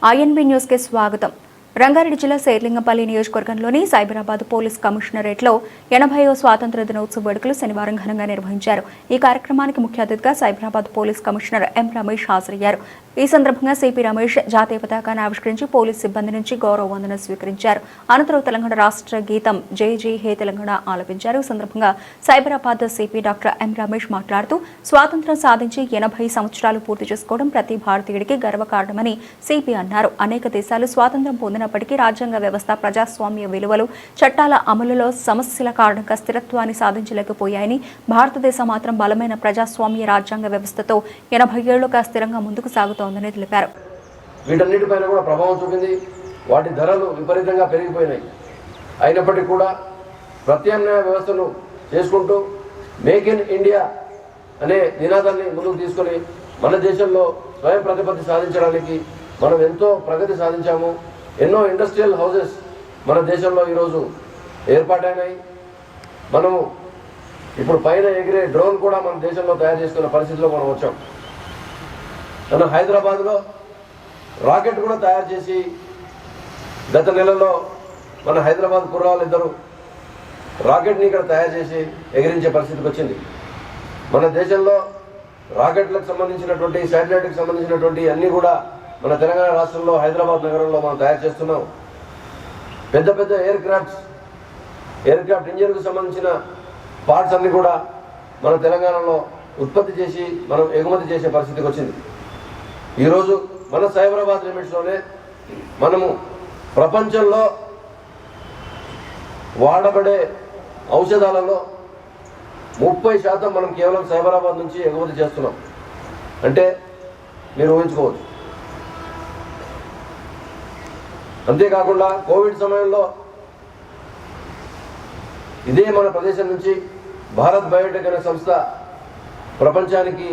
INB news కి స్వాగతం. రంగారెడ్డి జిల్లా శేర్లింగంపల్లి నియోజకవర్గంలోని సైబరాబాద్ పోలీస్ కమిషనరేట్లో 80వ స్వాతంత్ర్య దినోత్సవ వేడుకలు శనివారం ఘనంగా నిర్వహించారు. ఈ కార్యక్రమానికి ముఖ్య అతిథిగా Cyberabad police commissioner M Ramesh హాజరయ్యారు. ఈ సందర్భంగా సిపి రమేష్ జాతీయ పతాకాన్ని ఆవిష్కరించి పోలీస్ సిబ్బంది నుంచి గౌరవ వందనం స్వీకరించారు. అనంతరం తెలంగాణ రాష్ట్ర గీతం జై జై హే తెలంగాణ ఆలపించారు. ఈ సందర్భంగా Cyberabad CP doctor M Ramesh మాట్లాడుతూ స్వాతంత్ర్యం సాధించి 80 సంవత్సరాలు పూర్తి చేసుకోవడం ప్రతి భారతీయుడికి గర్వకారణమని సిపి అన్నారు. అనేక దేశాలు స్వాతంత్ర్యం పొందినప్పటికీ రాజ్యాంగ వ్యవస్థ, ప్రజాస్వామ్య విలువలు, చట్టాల అమలులో సమస్యల కారణంగా స్థిరత్వాన్ని సాధించలేకపోయాయని, భారతదేశం మాత్రం బలమైన ప్రజాస్వామ్య రాజ్యాంగ వ్యవస్థతో 80 ఏళ్లుగా స్థిరంగా ముందుకు సాగుతోందని తెలిపారు. వీటన్నిటిపైన కూడా ప్రభావం చూపింది. వాటి ధరలు విపరీతంగా పెరిగిపోయినాయి. అయినప్పటికీ కూడా ప్రత్యామ్నాయ వ్యవస్థను చేసుకుంటూ మేక్ ఇన్ ఇండియా అనే నినాదాన్ని ముందుకు తీసుకొని మన దేశంలో స్వయం ప్రతిపత్తి సాధించడానికి మనం ఎంతో ప్రగతి సాధించాము. ఎన్నో ఇండస్ట్రియల్ హౌసెస్ మన దేశంలో ఈరోజు ఏర్పాటైనాయి. మనము ఇప్పుడు పైన ఎగిరే డ్రోన్ కూడా మన దేశంలో తయారు చేసుకున్న పరిస్థితిలో మనం వచ్చాం. మన హైదరాబాద్లో రాకెట్ కూడా తయారు చేసి గత నెలలో మన హైదరాబాద్ కుర్రాళ్ళు ఇద్దరు రాకెట్ని ఇక్కడ తయారు చేసి ఎగిరించే పరిస్థితికి వచ్చింది. మన దేశంలో రాకెట్లకు సంబంధించినటువంటి, శాటిలైట్కి సంబంధించినటువంటి అన్నీ కూడా మన తెలంగాణ రాష్ట్రంలో హైదరాబాద్ నగరంలో మనం తయారు చేస్తున్నాం. పెద్ద పెద్ద ఎయిర్ క్రాఫ్ట్ ఇంజిన్కు సంబంధించిన పార్ట్స్ అన్నీ కూడా మన తెలంగాణలో ఉత్పత్తి చేసి మనం ఎగుమతి చేసే పరిస్థితికి వచ్చింది. ఈరోజు మన సైబరాబాద్ లిమిట్స్లోనే మనము ప్రపంచంలో వాడబడే ఔషధాలలో 30% మనం కేవలం సైబరాబాద్ నుంచి ఎగుమతి చేస్తున్నాం. అంటే మీరు ఊహించుకోవచ్చు. అంతేకాకుండా కోవిడ్ సమయంలో ఇదే మన ప్రదేశం నుంచి భారత్ బయోటెక్ అనే సంస్థ ప్రపంచానికి